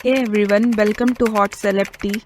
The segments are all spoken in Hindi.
Hey everyone, welcome to Hot Celeb Tea.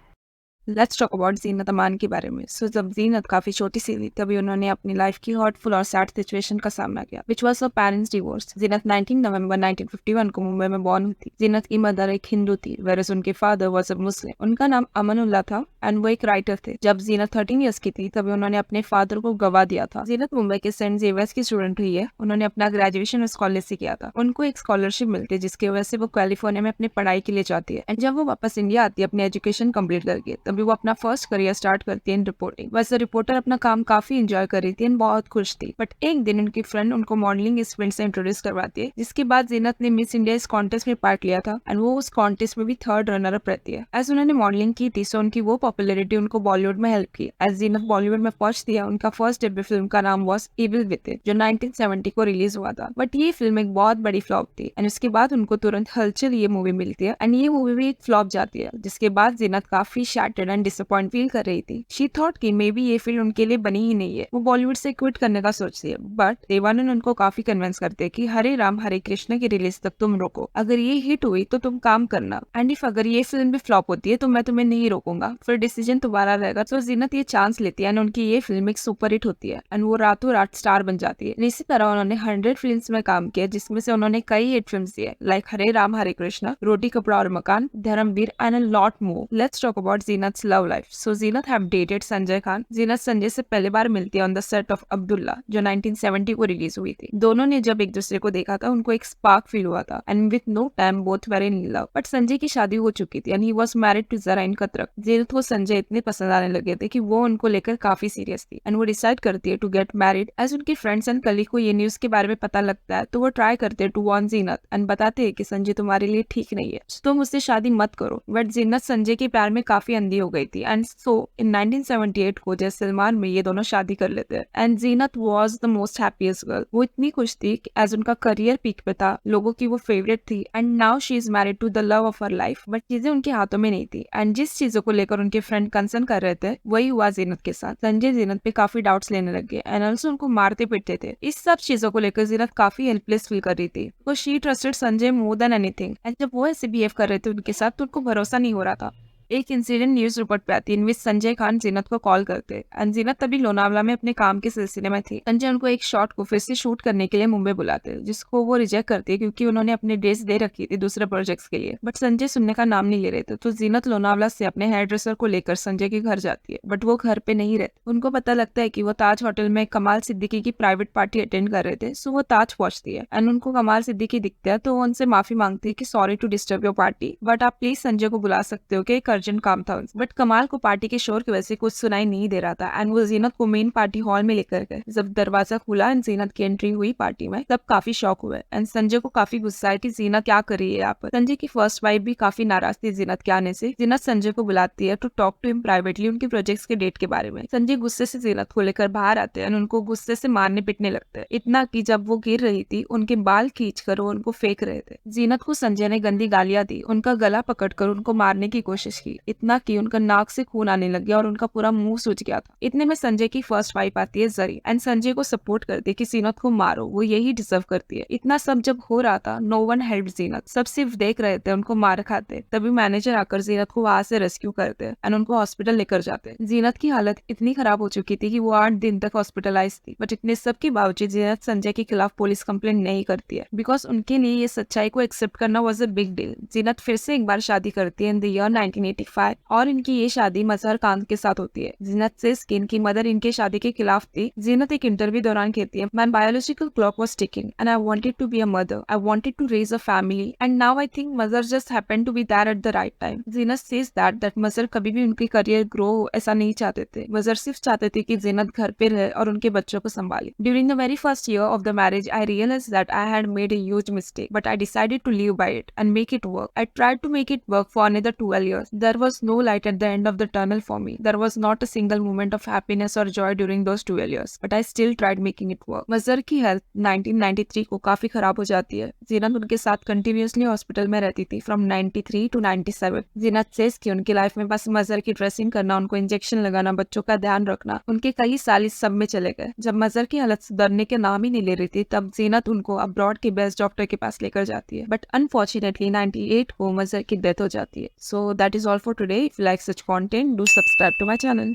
Let's talk about Zeenat Aman के बारे में। जब जीनत काफी छोटी सी थी तभी उन्होंने अपनी लाइफ की हॉटफुल और सैड सिचुएशन का सामना किया, which was her parents divorce. Zeenat 19 नवंबर 1951 को मुंबई में बॉर्न हुई थी। जीनत की मदर एक हिंदू थी, वेरस उनके फादर वाज अ मुस्लिम। उनका नाम अमनुल्लाह था एंड वो एक राइटर थे। जब जीनत 13 ईयर्स की थी तभी उन्होंने अपने फादर को गवा दिया था। जीनत मुंबई के सेंट जेवियर्स की स्टूडेंट हुई है। उन्होंने अपना ग्रेजुएशन उस कॉलेज से किया था। उनको एक स्कॉलरशिप मिलती है जिसकी वजह से वो कैलिफोर्निया में अपनी पढ़ाई के लिए जाती है। एंड जब वो वापस इंडिया आती है अपनी एजुकेशन कंप्लीट करके, तभी वो अपना फर्स्ट करियर स्टार्ट करती है इन रिपोर्टिंग। वैसे रिपोर्टर अपना काम काफी एंजॉय कर रही थी एंड बहुत खुश थी, बट एक दिन उनकी फ्रेंड उनको मॉडलिंग इस फील्ड से इंट्रोड्यूस करवाती है, जिसके बाद जीनत ने मिस इंडिया इस कॉन्टेस्ट में पार्ट लिया था एंड वो उस कॉन्टेस्ट में भी थर्ड रनर अप रहती है। एज उन्होंने मॉडलिंग की थी सो उनकी वो पॉपुलरिटी उनको बॉलीवुड में हेल्प की। एज जीनत बॉलीवुड में पहुंचती है, उनका फर्स्ट डेब्यू फिल्म का नाम वॉज इविल विद जो 1970 को रिलीज हुआ था, बट ये फिल्म एक बहुत बड़ी फ्लॉप थी एंड उसके बाद उनको तुरंत हलचल ये मूवी मिलती है एंड ये मूवी भी एक फ्लॉप जाती है, जिसके बाद जीनत काफी शैटर्ड एंड डिसअपॉइंट फील कर रही थी। शी थॉट कि मे बी ये फील्ड उनके लिए बनी ही नहीं है, वो बॉलीवुड से क्विट करने का सोचती है। बट देवानंद उनको काफी कन्विंस करते हैं कि हरे राम हरे कृष्ण की रिलीज तक तुम रोको, अगर ये हिट हुई तो तुम काम करना, एंड इफ अगर ये फिल्म भी फ्लॉप होती है तो मैं तुम्हें नहीं रोकूंगा, फिर डिसीजन तुम्हारा रहेगा। तो जीनत ये चांस लेती है एंड उनकी ये फिल्म एक सुपर हिट होती है एंड वो रातों रात स्टार बन जाती है। इसी तरह उन्होंने 100 फिल्म्स में काम किया, जिसमें से उन्होंने कई हिट फिल्म्स दिए like Hare Ram Hare Krishna, Roti Kapda aur Makaan, Dharamveer and a lot more. Let's talk about Zeenat's love life. So Zeenat have dated Sanjay Khan. Zeenat Sanjay से पहली बार मिलती है on the set of Abdullah जो 1970 को रिलीज हुई थी। दोनों ने जब एक दूसरे को देखा था उनको एक स्पार्क फील हुआ था and with no time both were in love. But Sanjay की शादी हो चुकी थी and he was married to Zarine Katrak. Zeenat को संजय इतने पसंद आने लगे थे कि वो उनको लेकर काफी सीरियस थी एंड वो डिसाइड करती है टू गेट मैरिड। एज उनके फ्रेंड्स एंड कलीग को ये न्यूज के बारे में पता लगता है तो वो ट्राई करते हैं टू वॉर्न जीनत एंड बताते हैं कि संजय तुम्हारे लिए ठीक नहीं है, तुम मुझसे शादी मत करो। बट जीनत संजय के प्यार में काफी अंधी हो गई थी एंड सो इन 1978 को जय सलमान में ये दोनों शादी कर लेते हैं and Zeenat was the most happiest girl. वो इतनी खुश थी कि एज उनका करियर पीक पे था, लोगों की वो फेवरेट थी and now she is married to the love of her life. But चीजें उनके हाथों में नहीं थी एंड जिस चीजों को लेकर उनके फ्रेंड कंसर्न कर रहे थे वही हुआ जीनत के साथ। संजय जीनत पे काफी डाउट्स लेने लगे एंड ऑल्सो उनको मारते पीटते थे। इस सब चीजों को लेकर जीनत काफी हेल्पलेस फील कर रही थी, तो she trusted Sanjay more than anything and जब वो ऐसे बिहेव कर रहे थे उनके साथ तो उनको भरोसा नहीं हो रहा था। एक इंसिडेंट न्यूज रिपोर्ट पे आती है इन विच संजय खान जीनत को कॉल करते एंड जीनत तभी लोनावला में अपने काम के सिलसिले में थी। संजय उनको एक शॉट को फिर से शूट करने के लिए मुंबई बुलाते जिसको वो रिजेक्ट करती है क्योंकि उन्होंने अपने डेट्स दे रखी थी दूसरे प्रोजेक्ट्स के लिए। बट संजय सुनने का नाम नहीं ले रहे थे, तो जीनत लोनावला से अपने हेयर ड्रेसर को लेकर संजय के घर जाती है, बट वो घर पे नहीं रहते। उनको पता लगता है कि वो ताज होटल में कमाल सिद्दीकी की प्राइवेट पार्टी अटेंड कर रहे थे, सो वो ताज पहुंचती है एंड उनको कमाल सिद्दीकी दिखता है तो वो उनसे माफी मांगती है कि sorry to disturb your party, but आप प्लीज संजय को बुला सकते हो कि एक अर्जेंट काम था। बट कमाल को पार्टी के शोर की वजह से कुछ सुनाई नहीं दे रहा था एंड वो जीनत को मेन पार्टी हॉल में लेकर गए। जब दरवाजा खुला एंड जीनत की एंट्री हुई पार्टी में, तब काफी शॉक हुए एंड संजय को काफी गुस्सा है कि जीनत क्या कर रही है यहाँ पर। संजय की फर्स्ट वाइफ भी काफी नाराज थी जीनत के आने से। जीनत संजय को बुलाती है to talk to him privately उनके प्रोजेक्ट्स के डेट के बारे में। संजय गुस्से से जीनत को लेकर बाहर आते हैं, उनको गुस्से से मारने पीटने लगते हैं, इतना कि जब वो गिर रही थी उनके बाल खींचकर वो उनको फेंक रहे थे। जीनत को संजय ने गंदी गालियां दी, उनका गला पकड़कर उनको मारने की कोशिश की, इतना कि उनका नाक से खून आने लग गया और उनका पूरा मुंह सूज गया था। इतने में संजय की फर्स्ट वाइफ आती है जरी एंड संजय को सपोर्ट करती है कि जीनत को मारो, वो यही डिजर्व करती है। इतना सब जब हो रहा था नो वन हेल्प जीनत, सब सिर्फ देख रहे थे उनको मार खाते। तभी मैनेजर आकर जीनत को वहां से रेस्क्यू करते हैं एंड उनको हॉस्पिटल लेकर जाते हैं। जीनत की हालत इतनी खराब हो चुकी थी कि वो 8 दिन तक हॉस्पिटलाइज थी, बट इतने सब के बावजूद जीनत संजय के खिलाफ पुलिस कंप्लेंट नहीं करती है बिकॉज उनके लिए ये सच्चाई को एक्सेप्ट करना वॉज अ बिग डील। जीनत फिर से एक बार शादी करती है इन द ईयर 1985 और इनकी ये शादी मजहर खान के साथ होती है। जीनत से स्किन की मदर इनके शादी के खिलाफ थी। जीनत एक इंटरव्यू दौरान कहती है, my biological clock was ticking and I wanted to be a mother, I wanted to raise a family and now I think mother just happened to be there at the right time. Zeenat says that mother कभी भी उनकी करियर ग्रो ऐसा नहीं चाहते थे, मदर सिर्फ चाहते थे कि जीनत घर पे रहे और उनके बच्चों को संभाले। During the very first year of the marriage I realize that I had made a huge mistake, but I decided to live by it and make it work. I tried to make it work for another 12 years. There was no light at the end of the tunnel for me. There was not a single moment of happiness or joy during those 12 years. But I still tried making it work. मजहर की हेल्थ 1993 को काफी खराब हो जाती है। जीनत उनके साथ कंटिन्यूसली हॉस्पिटल में रहती थी फ्रॉम 93 to 97। जीनत सेज कि उनकी लाइफ में बस मजहर की ड्रेसिंग करना, उनको इंजेक्शन लगाना, बच्चों का ध्यान रखना, उनके कई साल इस सब में चले गए। जब मजहर की हालत सुधरने के नाम ही नहीं ले रही थी, तब जीनत उनको अब्रॉड के बेस्ट डॉक्टर के पास लेकर जाती है। बट अनफॉर्चुनेटली 98 को मजहर की डेथ हो जाती है। So that is all for today. If you like such content, do subscribe to my channel.